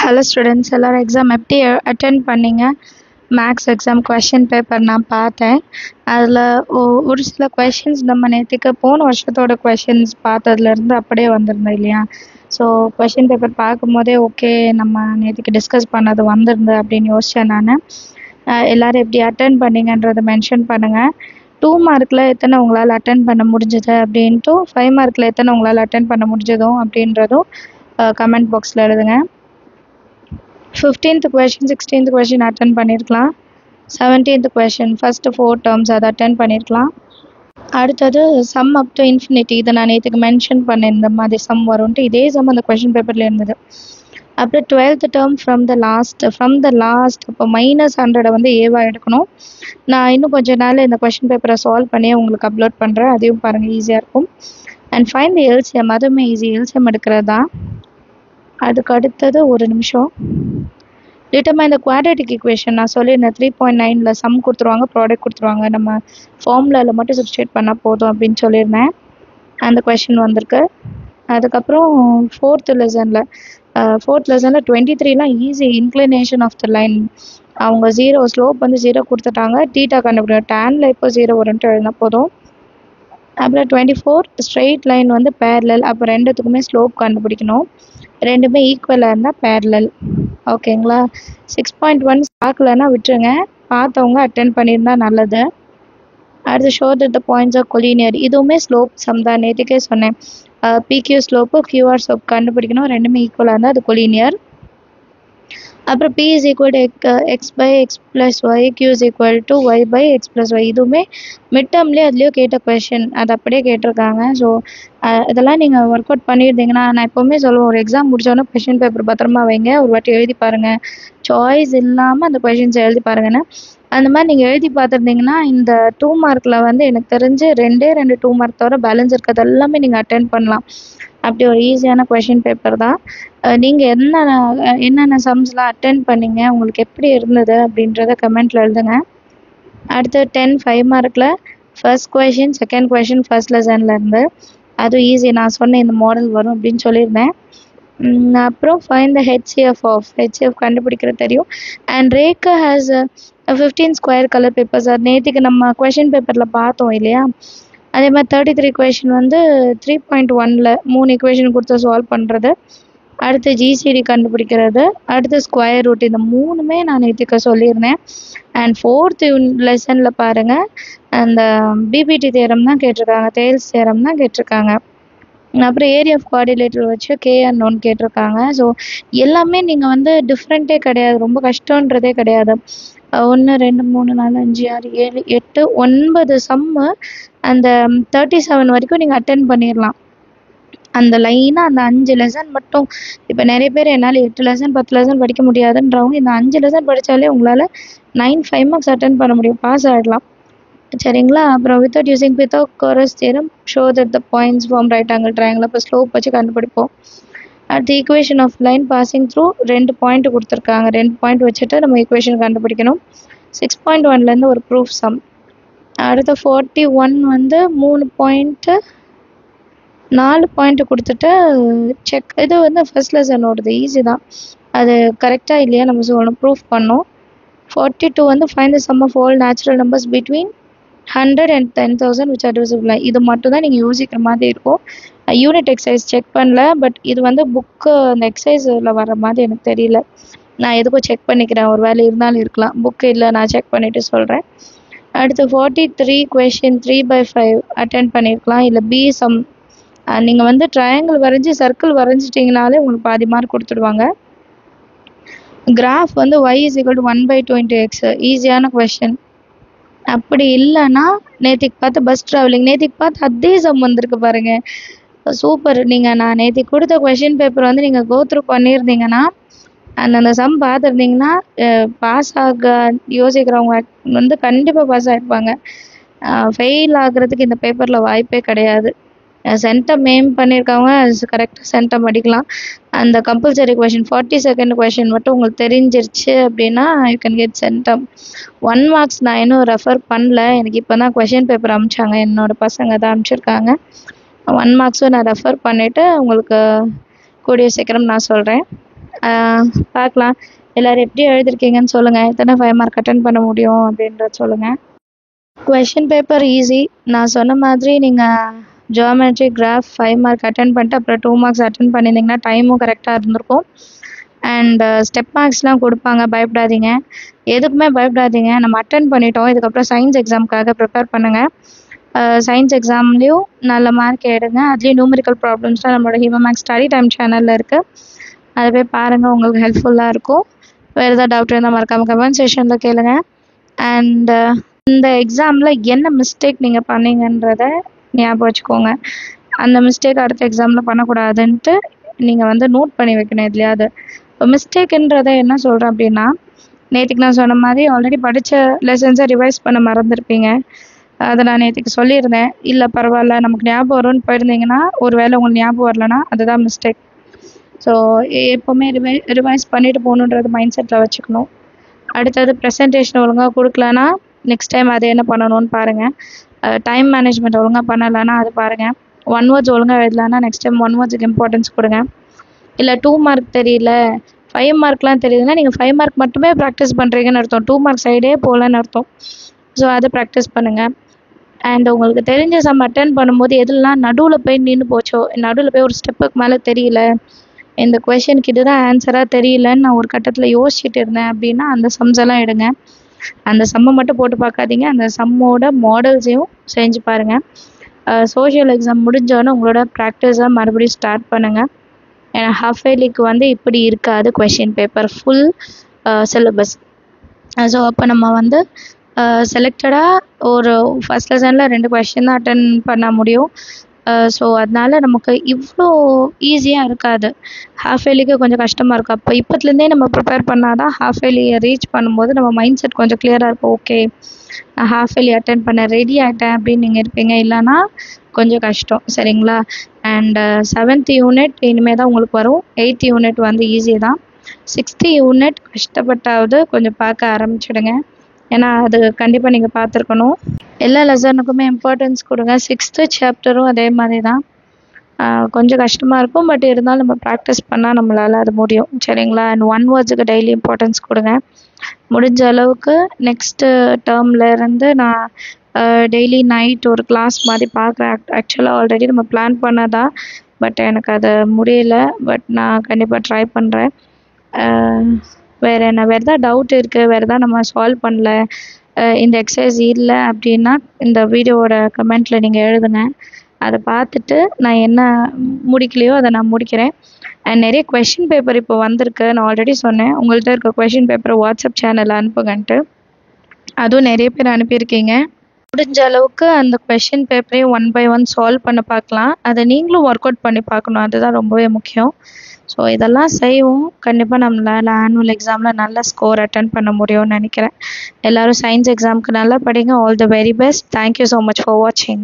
Hello students, எல்லோரும் exam எப்படி attend பண்ணீங்க? மேக்ஸ் எக்ஸாம் கொஷின் பேப்பர் நான் பார்த்தேன். அதில் ஒரு சில கொஷின்ஸ் நம்ம நேற்றுக்கு போன வருஷத்தோட கொஷின்ஸ் பார்த்ததுலேருந்து அப்படியே வந்திருந்தேன் இல்லையா? ஸோ கொஷின் பேப்பர் பார்க்கும்போதே ஓகே, நம்ம நேற்றுக்கு டிஸ்கஸ் பண்ணது வந்திருந்து அப்படின்னு யோசித்தேன் நான். எல்லோரும் எப்படி அட்டென்ட் பண்ணீங்கன்றதை மென்ஷன் பண்ணுங்கள். 2 மார்க்கில் எத்தனை உங்களால் அட்டென்ட் பண்ண முடிஞ்சது அப்படின்ட்டு, 5 மார்க்கில் எத்தனை உங்களால் அட்டென்ட் பண்ண முடிஞ்சதும் அப்படின்றதும் கமெண்ட் பாக்ஸில் எழுதுங்க. 15th question 16th question attend பண்ணியிருக்கலாம். 17th question ஃபஸ்ட்டு 4 terms அதை அட்டென்ட் பண்ணியிருக்கலாம். அடுத்தது சம் அப் டு இன்ஃபினிட்டி, இதை நான் நேற்றுக்கு மென்ஷன் பண்ணேன். இந்த மாதிரி சம் வரும்ன்ட்டு இதே சம் அந்த கொஷின் பேப்பரில் இருந்தது. அப்புறம் 12th term from the last அப்போ -100 வந்து ஏவாக எடுக்கணும். நான் இன்னும் கொஞ்ச நாள் இந்த கொஷின் பேப்பரை சால்வ் பண்ணி உங்களுக்கு அப்லோட் பண்ணுறேன், அதையும் பாருங்கள், ஈஸியாக இருக்கும். அண்ட் ஃபைண்ட் தி எல்சிஎம், அதுவுமே ஈஸி, எல்சிஎம் எடுக்கிறது தான். அதுக்கு அடுத்தது ஒரு நிமிஷம். டிட்டர்மைன் த குவாட்ரேட்டிக் ஈக்குவேஷன் நான் சொல்லியிருந்தேன். 3.9ல் சம் கொடுத்துருவாங்க, ப்ராடக்ட் கொடுத்துருவாங்க, நம்ம ஃபார்முலாவில் மட்டும் சப்ஸ்டியூட் பண்ணால் போதும் அப்படின்னு சொல்லியிருந்தேன். அந்த கொஷின் வந்திருக்கு. அதுக்கப்புறம் ஃபோர்த் லெசனில் 23லாம் easy. Inclination of the line, அவங்க 0 ஸ்லோப் வந்து 0 கொடுத்துட்டாங்க, டீட்டா கண்டுபிடிக்கும், டேனில் இப்போ 0 வரும்ன்ட்டு எழுதினா போதும். அப்புறம் 24 ஸ்ட்ரெயிட் லைன் வந்து பேரலல், அப்போ ரெண்டுத்துக்குமே ஸ்லோப் கண்டுபிடிக்கணும், ரெண்டுமே ஈக்குவலாக இருந்தால் பேரலல். ஓகேங்களா? 6.1 பார்க்கலன்னா விட்டுருங்க, பார்த்தவங்க அட்டென்ட் பண்ணியிருந்தா நல்லது. அடுத்து show that the points of collinear, இதுவுமே ஸ்லோப் சம் தான், நேற்றுக்கே சொன்னேன். பிக்யூ ஸ்லோப்பு கியூஆர் ஸ்லோப் கண்டுபிடிக்கணும், ரெண்டுமே ஈக்குவலாக இருந்தால் அது கொலினியர். அப்புறம் P is equal to x by x plus y, Q is equal to y by x plus y, இதுவுமே மிட் டேர்ம்லேயே அதுலேயோ கேட்ட கொஷின், அது அப்படியே கேட்டிருக்காங்க. ஸோ இதெல்லாம் நீங்கள் ஒர்க் அவுட் பண்ணியிருந்தீங்கன்னா, நான் எப்போவுமே சொல்லுவேன், ஒரு எக்ஸாம் முடிச்சோன்னா கொஷின் பேப்பர் பத்திரமா வைங்க, ஒரு வாட்டி எழுதி பாருங்கள், சாய்ஸ் இல்லாமல் அந்த கொஷின்ஸை எழுதி பாருங்கன்னு. அந்த மாதிரி நீங்கள் எழுதி பார்த்துருந்தீங்கன்னா, இந்த 2 மார்க்கில் வந்து எனக்கு தெரிஞ்சு 2 2 மார்க் தவிர பேலன்ஸ் இருக்கிறது எல்லாமே நீங்கள் அட்டென்ட் பண்ணலாம். அப்படி ஒரு ஈஸியான கொஷின் பேப்பர் தான். நீங்கள் என்னென்ன சம்ஸ்லாம் அட்டென்ட் பண்ணீங்க, உங்களுக்கு எப்படி இருந்தது அப்படின்றத கமெண்ட்டில் எழுதுங்க. அடுத்து 10 5 மார்க்கில் first question, second question first லெசன்லேருந்து, அதுவும் ஈஸி. நான் சொன்னேன் இந்த மாடல் வரும் அப்படின்னு சொல்லியிருந்தேன். அப்புறம் ஃபைண்ட் த ஹெச்சிஎஃப் கண்டுபிடிக்கிறது தெரியும். And Rekha has 15 square colour papers, அது நேற்றுக்கு நம்ம கொஷின் பேப்பரில் பார்த்தோம் இல்லையா? அதே மாதிரி 33 கொஷின் வந்து 3.1ல் 3 இக்குவேஷன் கொடுத்து சால்வ் பண்ணுறது. அடுத்து ஜிசிடி கண்டுபிடிக்கிறது, அடுத்து ஸ்கொயர் ரூட், இந்த 3மே நான் நேற்றுக்கு சொல்லியிருந்தேன். அண்ட் 4th லெசனில் பாருங்கள், அந்த பிபிடி தேரம் தான் கேட்டிருக்காங்க, தேல்ஸ் தேரம் தான் கேட்டிருக்காங்க. அப்புறம் ஏரியா ஆஃப் குவாடிலேட்டர் வச்சு கே அன்னோன் கேட்டிருக்காங்க. ஸோ எல்லாமே நீங்கள் வந்து டிஃப்ரெண்ட்டே கிடையாது, ரொம்ப கஷ்டன்றதே கிடையாது. 1 2 3 4 5 6 7 8 9 சம்மு, அந்த 37 வரைக்கும் நீங்கள் அட்டென்ட் பண்ணிடலாம். அந்த லைனாக அந்த 5 லெசன் மட்டும். இப்போ நிறைய பேர் என்னால் 8 லெசன் 10 லெசன் படிக்க முடியாதுன்றவங்க இந்த 5 லெசன் படித்தாலே உங்களால் 5 மார்க்ஸ் அட்டென்ட் பண்ண முடியும், பாஸ் ஆகிடலாம். சரிங்களா? அப்புறம் without using Pythagoras theorem show that the points form right angle triangle, அப்போ ஸ்லோப் வச்சு கண்டுபிடிப்போம். அடுத்து equation of line passing through 2 point கொடுத்துருக்காங்க, 2 பாயிண்ட் வச்சுட்டு நம்ம ஈக்குவேஷன் கண்டுபிடிக்கணும். 6.1லேருந்து ஒரு ப்ரூஃப் சம். அடுத்து 41 வந்து 3 பாயிண்ட்டு 4 பாயிண்ட்டு கொடுத்துட்டு செக், இது வந்து ஃபர்ஸ்ட் லெசனோடது, ஈஸி தான், அது கரெக்டாக இல்லையா நம்ம சொல்லணும், ப்ரூஃப் பண்ணோம். 42 வந்து find the sum of all natural numbers between 100 and 10,000 which are divisible. இது மட்டும் தான் நீங்கள் யோசிக்கிற மாதிரி இருக்கும். யூனிட் எக்ஸசைஸ் செக் பண்ணல, பட் இது வந்து புக்கு அந்த எக்ஸசைஸில் வர மாதிரி எனக்கு தெரியல, நான் எதுக்கும் செக் பண்ணிக்கிறேன், ஒரு வேலை இருந்தாலும் இருக்கலாம், புக்கு இல்லை, நான் செக் பண்ணிவிட்டு சொல்கிறேன். அடுத்து 43 கொஷின் 3/5 அட்டென்ட் பண்ணியிருக்கலாம். இல்லை பி சம், நீங்கள் வந்து ட்ரையாங்கிள் வரைஞ்சி சர்க்கிள் வரைஞ்சிட்டிங்கனாலே உங்களுக்கு பாதி மார்க் கொடுத்துடுவாங்க. கிராஃப் வந்து y is equal to 1/20x, ஈஸியான கொஷின். அப்படி இல்லைன்னா நேற்றுக்கு பார்த்து பஸ் ட்ராவலிங், நேற்றுக்கு பார்த்து அதே சம் வந்திருக்கு பாருங்கள், சூப்பர். நான் நேற்றுக்கு கொடுத்த கொஷின் பேப்பர் வந்து நீங்கள் கோத்ரூ பண்ணியிருந்தீங்கன்னா, அந்த சம் பார்த்துருந்தீங்கன்னா, பாஸ் ஆக யோசிக்கிறவங்க வந்து கண்டிப்பாக பாஸ் ஆகிருப்பாங்க. ஃபெயில் ஆகிறதுக்கு இந்த பேப்பரில் வாய்ப்பே கிடையாது. சென்டம் எய்ம் பண்ணியிருக்கவங்க கரெக்டாக சென்டம் அடிக்கலாம். அந்த கம்பல்சரி கொஷின் 42nd கொஷின் மட்டும் உங்களுக்கு தெரிஞ்சிருச்சு அப்படின்னா you can get centum. 1 marks நான் இன்னும் ரெஃபர் பண்ணல, எனக்கு இப்போ தான் கொஷின் பேப்பர் அனுப்பிச்சாங்க, என்னோடய பசங்க தான் அனுப்பிச்சிருக்காங்க. 1 மார்க்ஸும் நான் ரெஃபர் பண்ணிவிட்டு உங்களுக்கு கூடிய சீக்கிரம் நான் சொல்கிறேன். பார்க்கலாம். எல்லோரும் எப்படி எழுதிருக்கீங்கன்னு சொல்லுங்கள். எத்தனை 5 மார்க் அட்டன் பண்ண முடியும் அப்படின்றத சொல்லுங்கள். Question paper easy. நான் சொன்ன மாதிரி நீங்கள் ஜியோமெட்ரி, கிராஃப் 5 மார்க் அட்டன் பண்ணிட்டு அப்புறம் 2 மார்க்ஸ் அட்டன் பண்ணியிருந்தீங்கன்னா டைமும் கரெக்டாக இருந்திருக்கும். அண்ட் ஸ்டெப் மார்க்ஸ்லாம் கொடுப்பாங்க, பயப்படாதீங்க. எதுக்குமே பயப்படாதீங்க. நம்ம அட்டன் பண்ணிட்டோம். இதுக்கப்புறம் சயின்ஸ் எக்ஸாமுக்காக ப்ரிப்பேர் பண்ணுங்கள். சயின்ஸ் எக்ஸாம்லேயும் நல்ல மார்க் எடுங்க. அதுலேயும் நியூமெரிக்கல் ப்ராப்ளம்ஸ்லாம் நம்மளோட ஹியூமன் ஸ்டடி டைம் சேனலில் இருக்குது. அதை போய் பாருங்கள், உங்களுக்கு ஹெல்ப்ஃபுல்லாக இருக்கும். வேறு ஏதாவது டவுட் இருந்தால் மறக்காமல் கமெண்ட் செக்ஷனில் கேளுங்க. அண்ட் இந்த எக்ஸாமில் என்ன மிஸ்டேக் நீங்கள் பண்ணீங்கன்றத ஞாபகம் வச்சுக்கோங்க. அந்த மிஸ்டேக் அடுத்த எக்ஸாமில் பண்ணக்கூடாதுன்ட்டு நீங்கள் நோட் பண்ணி வைக்கணும் எதுலையாவது. இப்போ மிஸ்டேக்குன்றதை என்ன சொல்கிறேன் அப்படின்னா, நேற்றுக்கு நான் சொன்ன மாதிரி ஆல்ரெடி படித்த லெசன்ஸை ரிவைஸ் பண்ண மறந்துருப்பீங்க. அதை நான் நேற்றுக்கு சொல்லியிருந்தேன். இல்லை பரவாயில்ல, நமக்கு ஞாபகம் வரும்னு போயிருந்தீங்கன்னா, ஒரு வேளை உங்களுக்கு ஞாபகம் வரலன்னா அதுதான் மிஸ்டேக். ஸோ எப்போவுமே ரிவைஸ் பண்ணிட்டு போகணுன்றது மைண்ட் செட்டில் வச்சுக்கணும். அடுத்தது ப்ரெசன்டேஷன் ஒழுங்காக கொடுக்கலன்னா நெக்ஸ்ட் டைம் அதை என்ன பண்ணணும்னு பாருங்கள். டைம் மேனேஜ்மெண்ட் ஒழுங்காக பண்ணலைன்னா அது பாருங்கள். 1 வேர்ட்ஸ் ஒழுங்காக எழுதலான்னா நெக்ஸ்ட் டைம் 1 வேர்ட்ஸுக்கு இம்பார்ட்டன்ஸ் கொடுங்க. இல்லை 2 மார்க் தெரியல, 5 மார்க்லாம் தெரியுதுன்னா நீங்கள் 5 மார்க் மட்டுமே ப்ராக்டிஸ் பண்ணுறீங்கன்னு அர்த்தம். 2 மார்க் சைடே போகலன்னு அர்த்தம். ஸோ அதை ப்ராக்டிஸ் பண்ணுங்கள். அண்ட் உங்களுக்கு தெரிஞ்ச சம் அட்டன் பண்ணும்போது எதுலாம் நடுவில் போய் நின்று போச்சோ, நடுவில் போய் ஒரு ஸ்டெப்புக்கு மேலே தெரியல, இந்த கொஷனுக்கு இதுதான் ஆன்சராக தெரியலன்னு நான் ஒரு கட்டத்தில் யோசிச்சுட்டு இருந்தேன் அப்படின்னா அந்த சம்ஸ் எல்லாம் எடுங்க. அந்த சம்மை மட்டும் போட்டு பார்க்காதீங்க, அந்த சம்மோட மாடல்ஸையும் செஞ்சு பாருங்கள். சோஷியல் எக்ஸாம் முடிஞ்சோடனே உங்களோட ப்ராக்டிஸை மறுபடியும் ஸ்டார்ட் பண்ணுங்கள். ஏன்னா ஹாஃப் இயர்லிக்கு இப்படி இருக்காது question paper, full syllabus. So அப்போ நம்ம செலக்டடாக ஒரு ஃபஸ்ட் லெசனில் 2 கொஷின் தான் அட்டன் பண்ண முடியும். ஸோ அதனால நமக்கு இவ்வளோ ஈஸியாக இருக்காது. ஹாஃப் இயர்லிக்கு கொஞ்சம் கஷ்டமாக இருக்கும். அப்போ இப்போத்துலேருந்தே நம்ம ப்ரிப்பேர் பண்ணால் தான் ஹாஃப் இயர்லியை ரீச் பண்ணும்போது நம்ம மைண்ட் செட் கொஞ்சம் கிளியராக இருக்கும். ஓகே, நான் ஹாஃப் இயர்லி அட்டன் பண்ண ரெடி ஆகிட்டேன் அப்படின்னு நீங்கள் இருப்பீங்க. இல்லைன்னா கொஞ்சம் கஷ்டம், சரிங்களா? அண்ட் 7th யூனிட் இனிமேல் தான் உங்களுக்கு வரும். 8th யூனிட் ஈஸி தான். 6th யூனிட் கஷ்டப்பட்டாவது கொஞ்சம் பார்க்க ஆரம்பிச்சிடுங்க. ஏன்னா அது கண்டிப்பாக நீங்கள் பார்த்துருக்கணும். எல்லா லெசனுக்குமே இம்பார்ட்டன்ஸ் கொடுங்க. 6th சாப்டரும் அதே மாதிரி தான். கொஞ்சம் கஷ்டமாக இருக்கும், பட் இருந்தாலும் நம்ம ப்ராக்டிஸ் பண்ணால் நம்மளால் அது முடியும், சரிங்களா? அண்ட் 1 வேர்ட்ஸுக்கு டெய்லி இம்பார்ட்டன்ஸ் கொடுங்க. முடிஞ்ச அளவுக்கு நெக்ஸ்ட்டு டேர்ம்லேருந்து நான் டெய்லி நைட் ஒரு கிளாஸ் மாதிரி பார்க்குறேன். ஆக்சுவலாக ஆல்ரெடி நம்ம பிளான் பண்ணதா, பட் எனக்கு அது முடியல. பட் நான் கண்டிப்பாக ட்ரை பண்ணுறேன். வேறு எதாவது டவுட் இருக்குது, வேறு எதாவது நம்ம சால்வ் பண்ணல, இந்த எக்ஸசைஸ் இல்லை அப்படின்னா இந்த வீடியோவோட கமெண்ட்டில் நீங்கள் எழுதுங்க. அதை பார்த்துட்டு நான் என்ன முடிக்கலையோ அதை நான் முடிக்கிறேன். அண்ட் நிறைய கொஷின் பேப்பர் இப்போ வந்திருக்கு. நான் ஆல்ரெடி சொன்னேன், உங்கள்கிட்ட இருக்க கொஷின் பேப்பரை வாட்ஸ்அப் சேனலில் அனுப்புங்கன்ட்டு. அதுவும் நிறைய பேர் அனுப்பியிருக்கீங்க. முடிஞ்ச அளவுக்கு அந்த கொஷின் பேப்பரையும் 1 by 1 சால்வ் பண்ண பார்க்கலாம். அதை நீங்களும் ஒர்க் அவுட் பண்ணி பார்க்கணும், அதுதான் ரொம்பவே முக்கியம். ஸோ இதெல்லாம் செய்வோம். கண்டிப்பாக நம்மளால் ஆனுவல் எக்ஸாமில் நல்ல ஸ்கோர் அட்டன் பண்ண முடியும்னு நினைக்கிறேன். எல்லோரும் சயின்ஸ் எக்ஸாமுக்கு நல்லா படிங்க. All the very best. Thank you so much for வாட்சிங்.